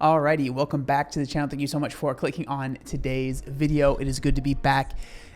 Alrighty, welcome back to the channel. Thank you so much for clicking on today's video. It is good to be back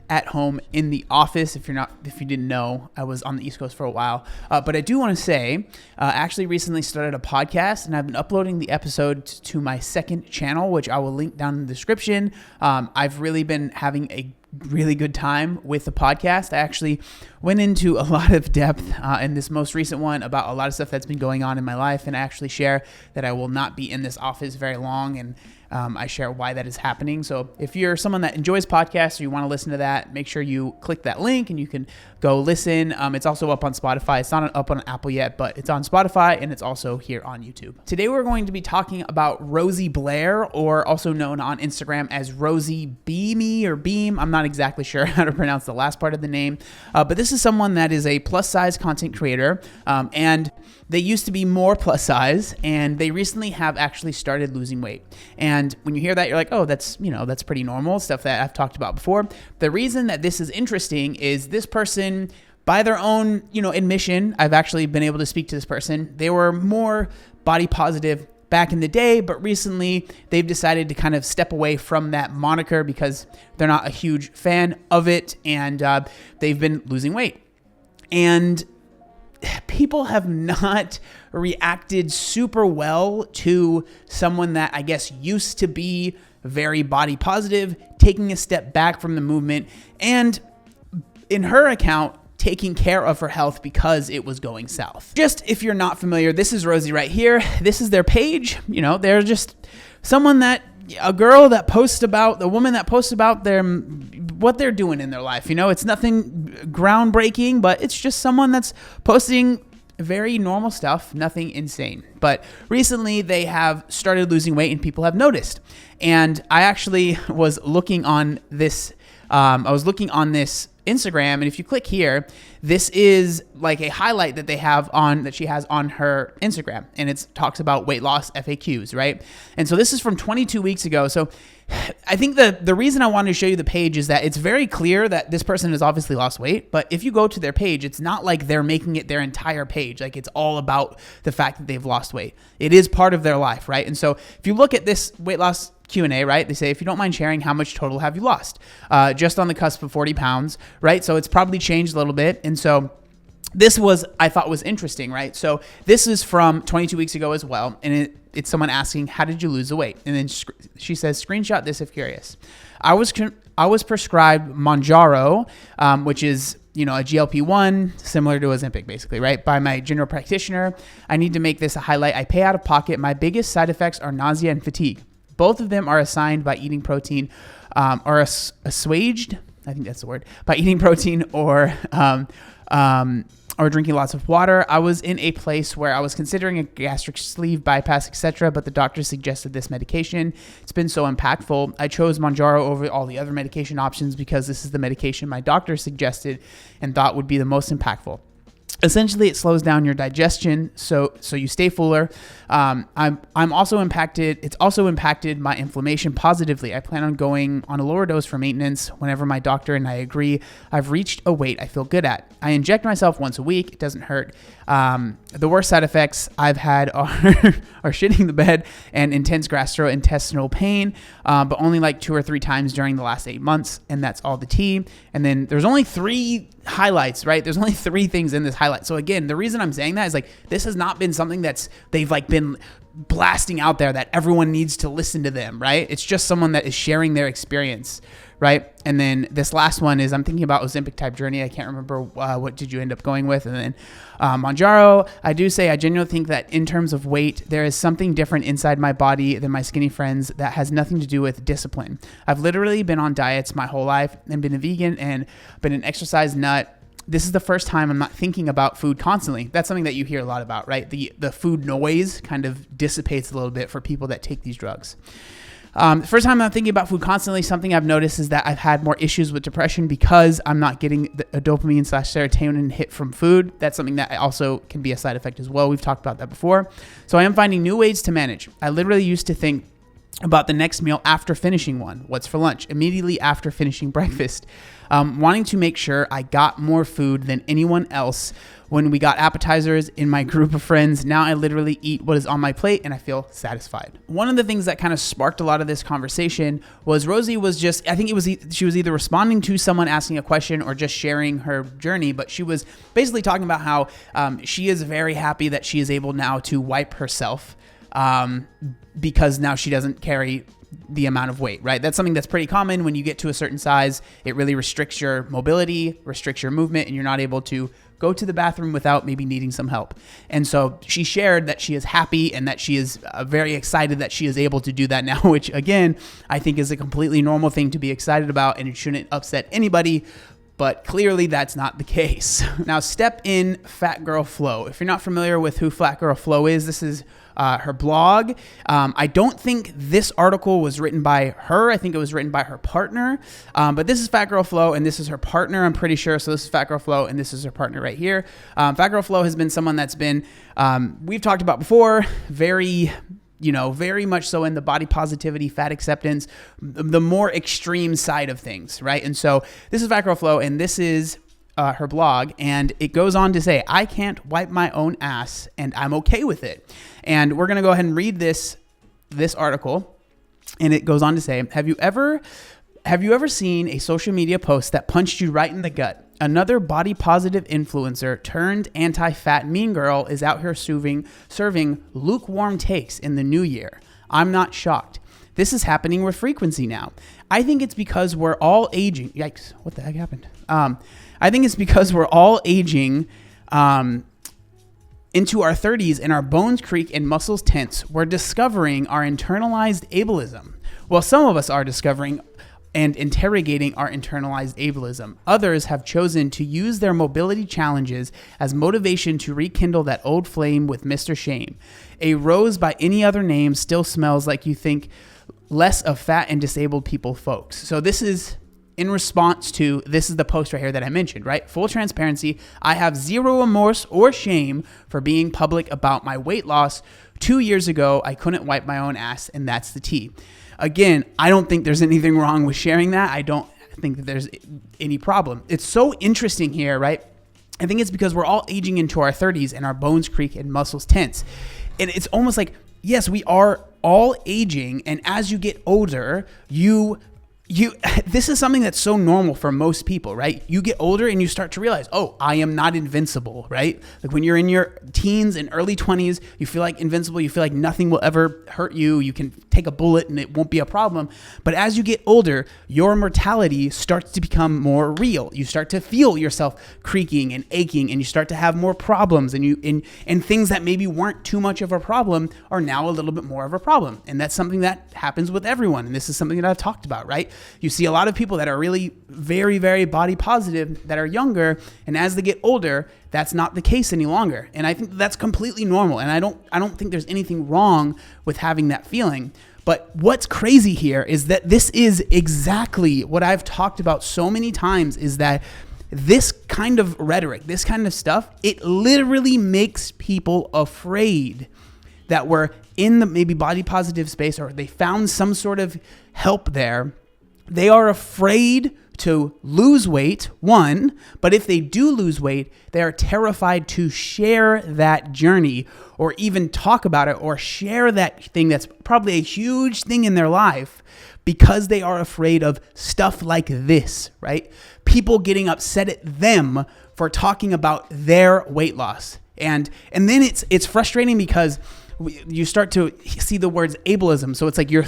at home in the office. If you didn't know, I was on the East Coast for a while, but I do want to say, I actually recently started a podcast, and I've been uploading the episodes to my second channel, which I will link down in the description. I've really been having a really good time with the podcast. I actually went into a lot of depth in this most recent one about a lot of stuff that's been going on in my life, and I actually share that I will not be in this office very long, and I share why that is happening. So if you're someone that enjoys podcasts or you want to listen to that, make sure you click that link and you can go listen. It's also up on Spotify. It's not up on Apple yet, but it's on Spotify, and it's also here on YouTube. Today we're going to be talking about Rosie Blair, or also known on Instagram as Rosie Beamy or Beam. I'm not exactly sure how to pronounce the last part of the name, but this is someone that is a plus size content creator, and they used to be more plus size, and they recently have actually started losing weight. And when you hear that, you're like, oh, that's pretty normal stuff that I've talked about before. The reason that this is interesting is this person, by their own, admission, I've actually been able to speak to this person. They were more body positive back in the day, but recently they've decided to kind of step away from that moniker because they're not a huge fan of it, and they've been losing weight. And people have not reacted super well to someone that I guess used to be very body positive, taking a step back from the movement, and in her account, taking care of her health because it was going south. Just if you're not familiar, this is Rosie right here. This is their page. They're just a woman that posts about what they're doing in their life. It's nothing groundbreaking, but it's just someone that's posting very normal stuff, nothing insane. But recently they have started losing weight and people have noticed. And I actually was looking on this, Instagram, and if you click here, this is like a highlight that she has on her Instagram, and it talks about weight loss FAQs, right? And so this is from 22 weeks ago. So I think the reason I wanted to show you the page is that it's very clear that this person has obviously lost weight, but if you go to their page, it's not like they're making it their entire page. Like, it's all about the fact that they've lost weight. It is part of their life, right? And so if you look at this weight loss Q&A, right? They say, if you don't mind sharing, how much total have you lost? Just on the cusp of 40 pounds, right? So it's probably changed a little bit. And so this I thought was interesting, right? So this is from 22 weeks ago as well. And it's someone asking, how did you lose the weight? And then she says, screenshot this if curious. I was prescribed Mounjaro, which is, a GLP-1, similar to Ozempic, basically, right? By my general practitioner. I need to make this a highlight. I pay out of pocket. My biggest side effects are nausea and fatigue. Both of them are assigned by eating protein, or assuaged, I think that's the word, by eating protein or drinking lots of water. I was in a place where I was considering a gastric sleeve bypass, etc., but the doctor suggested this medication. It's been so impactful. I chose Mounjaro over all the other medication options because this is the medication my doctor suggested and thought would be the most impactful. Essentially, it slows down your digestion, so you stay fuller. I'm also impacted. It's also impacted my inflammation positively. I plan on going on a lower dose for maintenance whenever my doctor and I agree I've reached a weight I feel good at. I inject myself once a week. It doesn't hurt. The worst side effects I've had are shitting the bed and intense gastrointestinal pain, but only like 2 or 3 times during the last 8 months, and that's all the tea. And then there's only 3 highlights, right? There's only 3 things in this highlight. So again, the reason I'm saying that is this has not been something they've been blasting out there that everyone needs to listen to them, right? It's just someone that is sharing their experience, right? And then this last one is, I'm thinking about Ozempic type journey. I can't remember what did you end up going with. And then Mounjaro, I genuinely think that in terms of weight, there is something different inside my body than my skinny friends that has nothing to do with discipline. I've literally been on diets my whole life and been a vegan and been an exercise nut. This is the first time I'm not thinking about food constantly. That's something that you hear a lot about, right? The food noise kind of dissipates a little bit for people that take these drugs. The first time I'm thinking about food constantly, something I've noticed is that I've had more issues with depression because I'm not getting a dopamine/serotonin hit from food. That's something that also can be a side effect as well. We've talked about that before. So I am finding new ways to manage. I literally used to think about the next meal after finishing one. What's for lunch? Immediately after finishing breakfast. Wanting to make sure I got more food than anyone else when we got appetizers in my group of friends. Now I literally eat what is on my plate and I feel satisfied. One of the things that kind of sparked a lot of this conversation was Rosie was just, I think she was either responding to someone asking a question or just sharing her journey, but she was basically talking about how she is very happy that she is able now to wipe herself because now she doesn't carry the amount of weight, right? That's something that's pretty common when you get to a certain size. It really restricts your mobility, restricts your movement, and you're not able to go to the bathroom without maybe needing some help. And so she shared that she is happy and that she is very excited that she is able to do that now, which again, I think is a completely normal thing to be excited about, and it shouldn't upset anybody. But clearly that's not the case. Now step in FatGirlFlow. If you're not familiar with who FatGirlFlow is, this is her blog. I don't think this article was written by her. I think it was written by her partner. But this is FatGirlFlow and this is her partner, I'm pretty sure. So this is FatGirlFlow and this is her partner right here. FatGirlFlow has been someone that's been, we've talked about before, very much so in the body positivity, fat acceptance, the more extreme side of things, right? And so this is FatGirlFlow and this is her blog, and it goes on to say, I can't wipe my own ass and I'm okay with it. And we're going to go ahead and read this article, and it goes on to say, have you ever seen a social media post that punched you right in the gut? Another body positive influencer turned anti-fat mean girl is out here serving lukewarm takes in the new year. I'm not shocked. This is happening with frequency now. I think it's because we're all aging. Yikes, what the heck happened? I think it's because we're all aging into our 30s and our bones creak and muscles tense. We're discovering our internalized ableism. Well, some of us are discovering and interrogating our internalized ableism. Others have chosen to use their mobility challenges as motivation to rekindle that old flame with Mr. Shame. A rose by any other name still smells like you think less of fat and disabled people folks. So this is in response to, this is the post right here that I mentioned, right? Full transparency. I have zero remorse or shame for being public about my weight loss. 2 years ago, I couldn't wipe my own ass, and that's the tea. Again, I don't think there's anything wrong with sharing that. I don't think that there's any problem. It's so interesting here, right? I think it's because we're all aging into our 30s and our bones creak and muscles tense. And it's almost like, yes, we are all aging. And as you get older, this is something that's so normal for most people, right? You get older and you start to realize, oh, I am not invincible, right? Like when you're in your teens and early 20s, you feel like invincible. You feel like nothing will ever hurt you. You can take a bullet and it won't be a problem. But as you get older, your mortality starts to become more real. You start to feel yourself creaking and aching, and you start to have more problems, and things that maybe weren't too much of a problem are now a little bit more of a problem. And that's something that happens with everyone. And this is something that I've talked about, right? You see a lot of people that are really very, very body positive that are younger, and as they get older, that's not the case any longer. And I think that's completely normal. And I don't think there's anything wrong with having that feeling. But what's crazy here is that this is exactly what I've talked about so many times, is that this kind of rhetoric, this kind of stuff, it literally makes people afraid that we're in the maybe body positive space, or they found some sort of help there. They are afraid to lose weight, one, but if they do lose weight, they are terrified to share that journey or even talk about it or share that thing that's probably a huge thing in their life, because they are afraid of stuff like this, right? People getting upset at them for talking about their weight loss. And then it's frustrating because you start to see the words ableism. So it's like you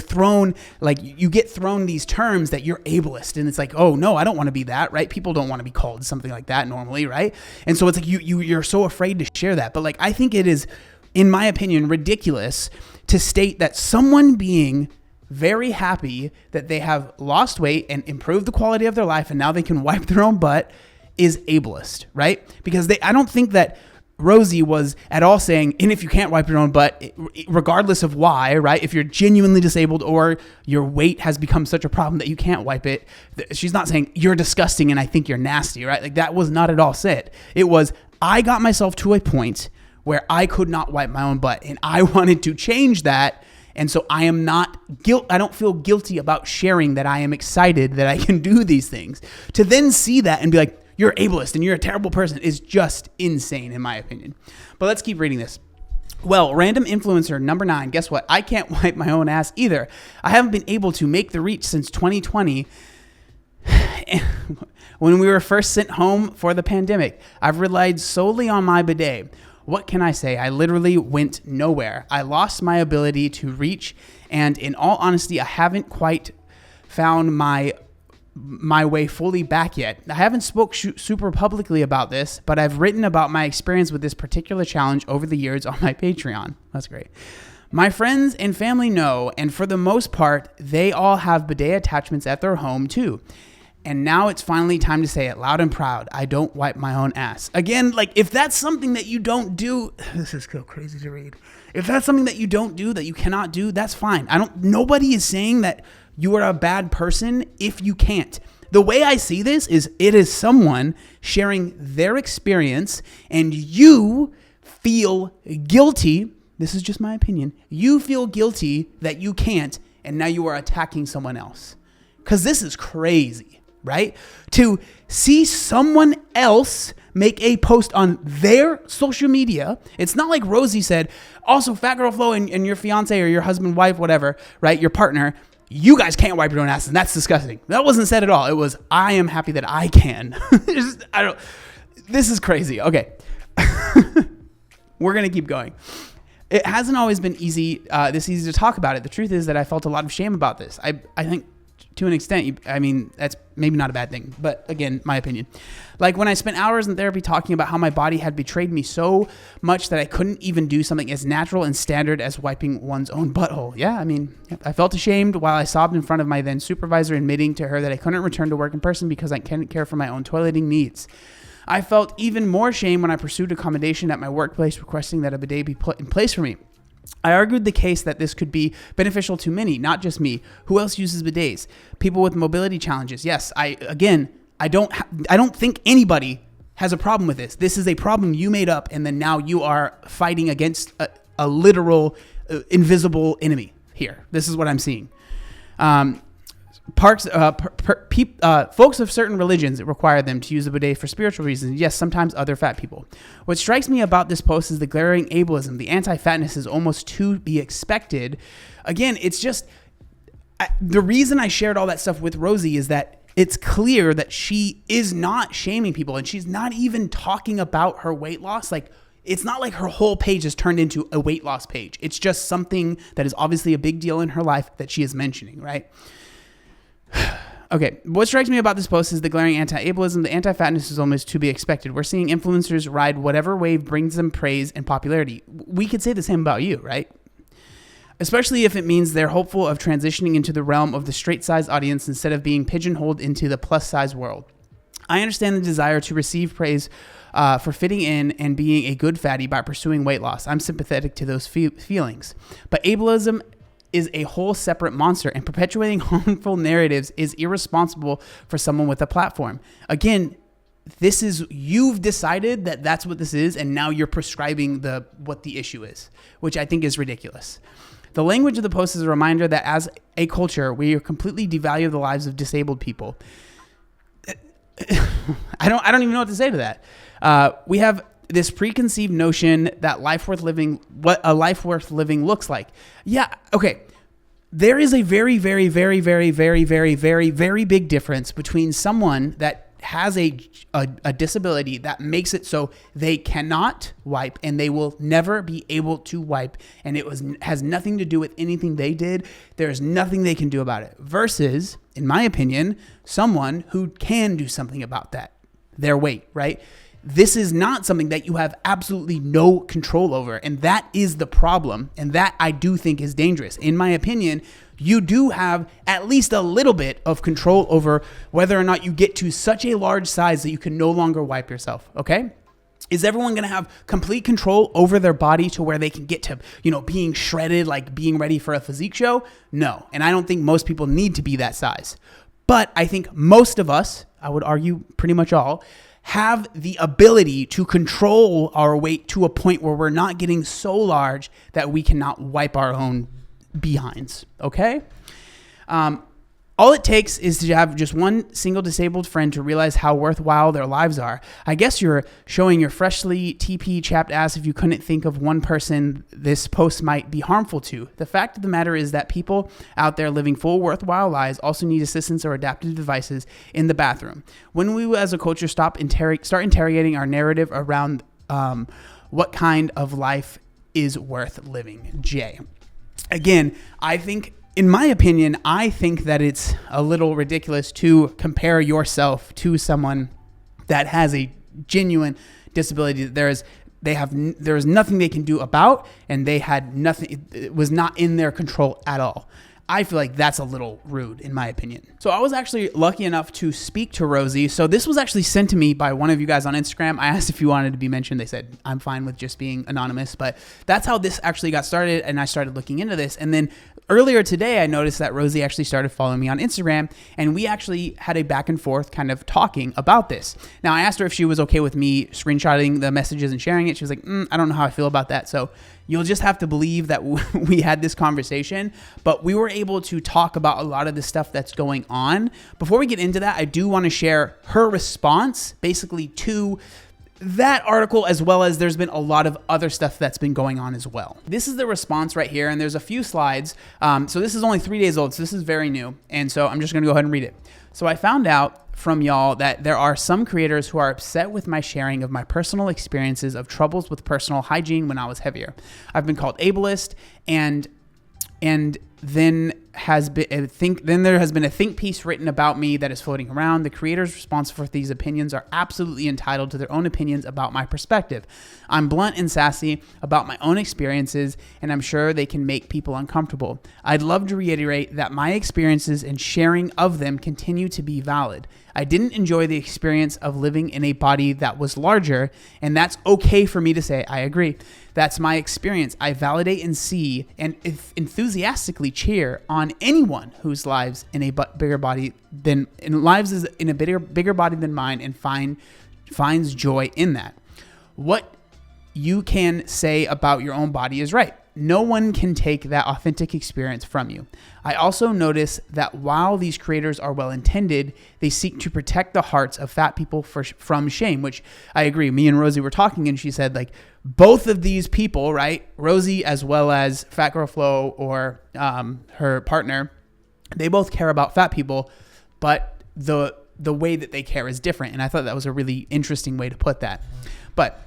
get thrown these terms that you're ableist, and it's like, oh no, I don't want to be that, right? People don't want to be called something like that normally, right? And so it's like you're so afraid to share that. But like, I think it is, in my opinion, ridiculous to state that someone being very happy that they have lost weight and improved the quality of their life and now they can wipe their own butt is ableist, right? Because I don't think that Rosie was at all saying, and if you can't wipe your own butt, regardless of why, right? If you're genuinely disabled or your weight has become such a problem that you can't wipe it, she's not saying you're disgusting and I think you're nasty, right? Like that was not at all said. It was, I got myself to a point where I could not wipe my own butt and I wanted to change that. And so I don't feel guilty about sharing that I am excited that I can do these things. To then see that and be like, you're ableist and you're a terrible person is just insane in my opinion. But let's keep reading this. Well, random influencer number 9, guess what? I can't wipe my own ass either. I haven't been able to make the reach since 2020 when we were first sent home for the pandemic. I've relied solely on my bidet. What can I say? I literally went nowhere. I lost my ability to reach, and in all honesty, I haven't quite found my way fully back yet. I haven't spoke super publicly about this, but I've written about my experience with this particular challenge over the years on my Patreon. That's great. My friends and family know, and for the most part, they all have bidet attachments at their home too. And now it's finally time to say it loud and proud. I don't wipe my own ass. Again, like if that's something that you don't do, this is so crazy to read. If that's something that you don't do, that you cannot do, that's fine. Nobody is saying that you are a bad person if you can't. The way I see this is it is someone sharing their experience and you feel guilty. This is just my opinion. You feel guilty that you can't, and now you are attacking someone else. Because this is crazy, right? To see someone else make a post on their social media. It's not like Rosie said, also FatGirlFlow and your fiance or your husband, wife, whatever, right? Your partner, you guys can't wipe your own asses, and that's disgusting. That wasn't said at all. It was, I am happy that I can. This is crazy. Okay. We're going to keep going. It hasn't always been this easy to talk about it. The truth is that I felt a lot of shame about this. I think to an extent, that's maybe not a bad thing, but again, my opinion. Like when I spent hours in therapy talking about how my body had betrayed me so much that I couldn't even do something as natural and standard as wiping one's own butthole. Yeah, I felt ashamed while I sobbed in front of my then supervisor, admitting to her that I couldn't return to work in person because I couldn't care for my own toileting needs. I felt even more shame when I pursued accommodation at my workplace, requesting that a bidet be put in place for me. I argued the case that this could be beneficial to many, not just me. Who else uses bidets? People with mobility challenges. Yes, I don't think anybody has a problem with this. This is a problem you made up, and then now you are fighting against a literal, invisible enemy here. This is what I'm seeing. Folks of certain religions require them to use a bidet for spiritual reasons. Yes, sometimes other fat people. What strikes me about this post is the glaring ableism. The anti-fatness is almost to be expected. Again, it's just the reason I shared all that stuff with Rosie is that it's clear that she is not shaming people, and she's not even talking about her weight loss. Like, it's not like her whole page has turned into a weight loss page. It's just something that is obviously a big deal in her life that she is mentioning, right? Okay, what strikes me about this post is the glaring anti-ableism. The anti-fatness is almost to be expected. We're seeing influencers ride whatever wave brings them praise and popularity. We could say the same about you, right? Especially if it means they're hopeful of transitioning into the realm of the straight-size audience instead of being pigeonholed into the plus-size world. I understand the desire to receive praise for fitting in and being a good fatty by pursuing weight loss. I'm sympathetic to those feelings. But ableism is a whole separate monster, and perpetuating harmful narratives is irresponsible for someone with a platform. Again, you've decided that that's what this is, and now you're prescribing what the issue is, which I think is ridiculous. The language of the post is a reminder that as a culture, we completely devalue the lives of disabled people. I don't even know what to say to that. We have this preconceived notion that what a life worth living looks like. Yeah, okay. There is a very, very, very, very, very, very, very, very big difference between someone that has a disability that makes it so they cannot wipe and they will never be able to wipe, and has nothing to do with anything they did. There's nothing they can do about it. Versus, in my opinion, someone who can do something about that, their weight, right? This is not something that you have absolutely no control over. And that is the problem. And that I do think is dangerous. In my opinion, you do have at least a little bit of control over whether or not you get to such a large size that you can no longer wipe yourself. Okay? Is everyone going to have complete control over their body to where they can get to, being shredded, like being ready for a physique show? No. And I don't think most people need to be that size. But I think most of us, I would argue pretty much all, have the ability to control our weight to a point where we're not getting so large that we cannot wipe our own behinds, okay? All it takes is to have just one single disabled friend to realize how worthwhile their lives are. I guess you're showing your freshly TP chapped ass if you couldn't think of one person this post might be harmful to. The fact of the matter is that people out there living full, worthwhile lives also need assistance or adaptive devices in the bathroom. When we as a culture start interrogating our narrative around what kind of life is worth living, Jay. Again, in my opinion, I think that it's a little ridiculous to compare yourself to someone that has a genuine disability that there is nothing they can do about, and they had nothing, it was not in their control at all. I feel like that's a little rude, in my opinion. So I was actually lucky enough to speak to Rosie. So this was actually sent to me by one of you guys on Instagram. I asked if you wanted to be mentioned. They said, I'm fine with just being anonymous. But that's how this actually got started, and I started looking into this. And then earlier today, I noticed that Rosie actually started following me on Instagram, and we actually had a back and forth kind of talking about this. Now, I asked her if she was okay with me screenshotting the messages and sharing it. She was like, I don't know how I feel about that. So you'll just have to believe that we had this conversation, but we were able to talk about a lot of the stuff that's going on. Before we get into that, I do want to share her response basically to that article, as well as there's been a lot of other stuff that's been going on as well. This is the response right here, and there's a few slides. So this is only 3 days old, so this is very new. And so I'm just gonna go ahead and read it. So I found out from y'all that there are some creators who are upset with my sharing of my personal experiences of troubles with personal hygiene when I was heavier. I've been called ableist, and then there has been a think piece written about me that is floating around. The creators responsible for these opinions are absolutely entitled to their own opinions about my perspective. I'm blunt and sassy about my own experiences, and I'm sure they can make people uncomfortable. I'd love to reiterate that my experiences and sharing of them continue to be valid. I didn't enjoy the experience of living in a body that was larger, and that's okay for me to say. I agree. That's my experience. I validate and see and enthusiastically cheer on anyone whose lives in a bigger body than mine and finds joy in that. What you can say about your own body is right. No one can take that authentic experience from you. I also notice that while these creators are well-intended, they seek to protect the hearts of fat people from shame, which I agree. Me and Rosie were talking, and she said, like, both of these people, right, Rosie as well as FatGirlFlow or her partner, they both care about fat people, but the way that they care is different. And I thought that was a really interesting way to put that. But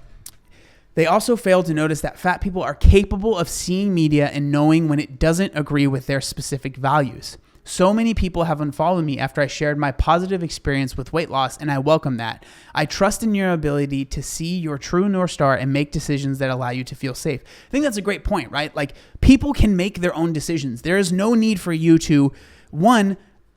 they also fail to notice that fat people are capable of seeing media and knowing when it doesn't agree with their specific values. So many people have unfollowed me after I shared my positive experience with weight loss, and I welcome that. I trust in your ability to see your true North Star and make decisions that allow you to feel safe. I think that's a great point, right? Like, people can make their own decisions. There is no need for you to, one,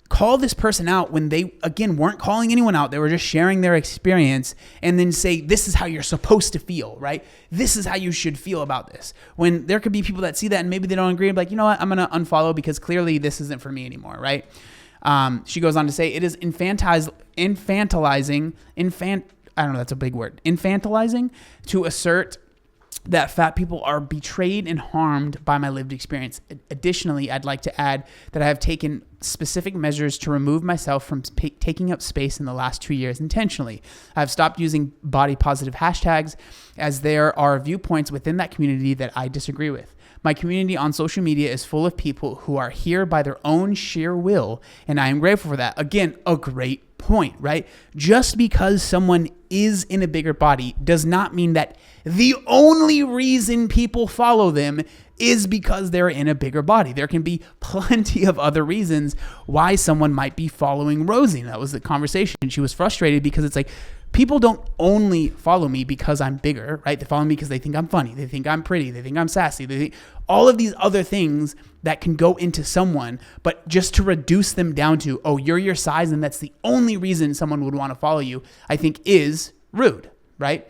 call this person out when they, again, weren't calling anyone out. They were just sharing their experience, and then say, this is how you're supposed to feel, right? This is how you should feel about this. When there could be people that see that and maybe they don't agree, and be like, you know what, I'm going to unfollow because clearly this isn't for me anymore, right? She goes on to say, it is infantilizing to assert that fat people are betrayed and harmed by my lived experience. Additionally, I'd like to add that I have taken specific measures to remove myself from taking up space in the last 2 years intentionally. I've stopped using body positive hashtags, as there are viewpoints within that community that I disagree with. My community on social media is full of people who are here by their own sheer will, and I am grateful for that. Again, a great point, right? Just because someone is in a bigger body does not mean that the only reason people follow them is because they're in a bigger body. There can be plenty of other reasons why someone might be following Rosie. That was the conversation. She was frustrated because it's like, people don't only follow me because I'm bigger, right? They follow me because they think I'm funny. They think I'm pretty. They think I'm sassy. They think all of these other things that can go into someone, but just to reduce them down to, oh, you're your size and that's the only reason someone would want to follow you, I think is rude, right?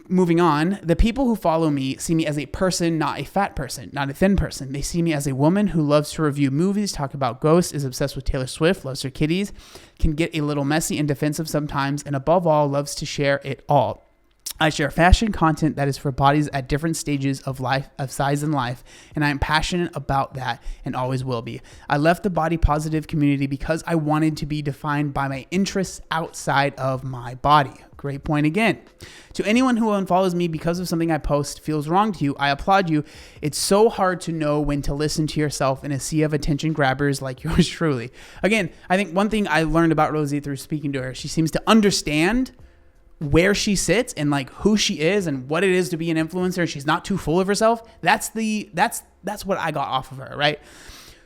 Moving on, the people who follow me see me as a person, not a fat person, not a thin person. They see me as a woman who loves to review movies, talk about ghosts, is obsessed with Taylor Swift, loves her kitties, can get a little messy and defensive sometimes, and above all, loves to share it all. I share fashion content that is for bodies at different stages of life, of size in life, and I am passionate about that and always will be. I left the body positive community because I wanted to be defined by my interests outside of my body. Great point again. To anyone who unfollows me because of something I post feels wrong to you, I applaud you. It's so hard to know when to listen to yourself in a sea of attention grabbers like yours truly. Again, I think one thing I learned about Rosie through speaking to her, she seems to understand where she sits and like who she is and what it is to be an influencer. She's not too full of herself. That's what I got off of her, right?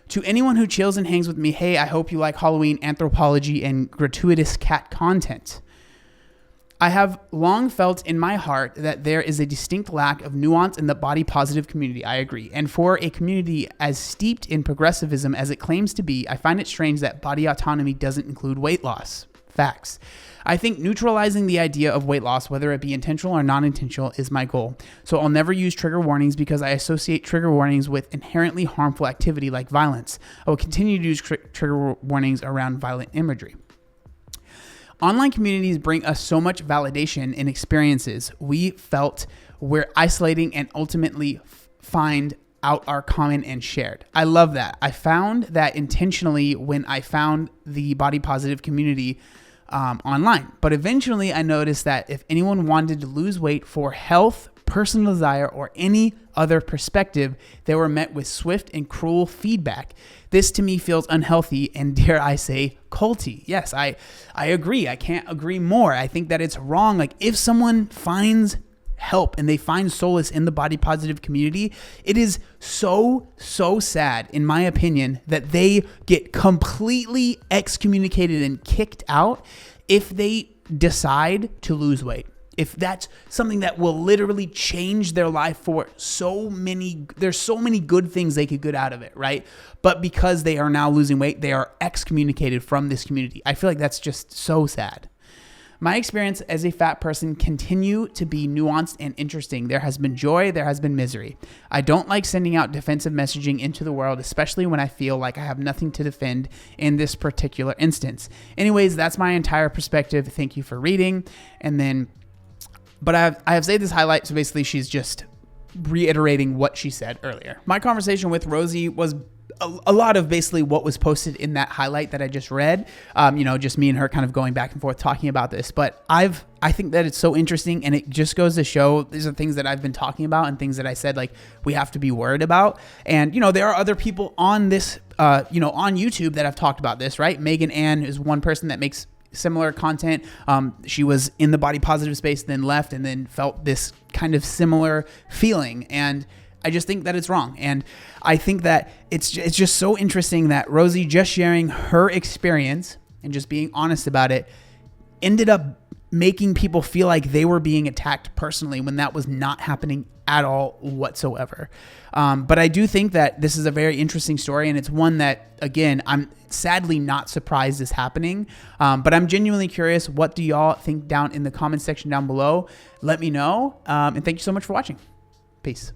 To anyone who chills and hangs with me, hey, I hope you like Halloween anthropology and gratuitous cat content. I have long felt in my heart that there is a distinct lack of nuance in the body positive community. I agree. And for a community as steeped in progressivism as it claims to be, I find it strange that body autonomy doesn't include weight loss. Facts. I think neutralizing the idea of weight loss, whether it be intentional or non-intentional, is my goal. So I'll never use trigger warnings because I associate trigger warnings with inherently harmful activity like violence. I will continue to use trigger warnings around violent imagery. Online communities bring us so much validation and experiences we felt we're isolating and ultimately find out are common and shared. I love that. I found that intentionally when I found the body positive community online. But eventually I noticed that if anyone wanted to lose weight for health, personal desire, or any other perspective, they were met with swift and cruel feedback. This to me feels unhealthy and, dare I say, culty. Yes, I agree. I can't agree more. I think that it's wrong. Like if someone finds help and they find solace in the body positive community, it is so sad, in my opinion, that they get completely excommunicated and kicked out if they decide to lose weight. If that's something that will literally change their life for there's so many good things they could get out of it, right? But because they are now losing weight, they are excommunicated from this community. I feel like that's just so sad. My experience as a fat person continue to be nuanced and interesting. There has been joy, there has been misery. I don't like sending out defensive messaging into the world, especially when I feel like I have nothing to defend in this particular instance. Anyways, that's my entire perspective. Thank you for reading. But I have saved this highlight, so basically she's just reiterating what she said earlier. My conversation with Rosie was a lot of basically what was posted in that highlight that I just read. Just me and her kind of going back and forth talking about this. But I think that it's so interesting, and it just goes to show these are things that I've been talking about and things that I said like we have to be worried about. And there are other people on this, on YouTube that have talked about this, right? Megan Ann is one person that makes similar content. She was in the body positive space, then left, and then felt this kind of similar feeling. And I just think that it's wrong. And I think that it's just so interesting that Rosie just sharing her experience and just being honest about it ended up making people feel like they were being attacked personally when that was not happening at all whatsoever. But I do think that this is a very interesting story, and it's one that, again, I'm sadly not surprised is happening. But I'm genuinely curious. What do y'all think down in the comment section down below? Let me know. And thank you so much for watching. Peace.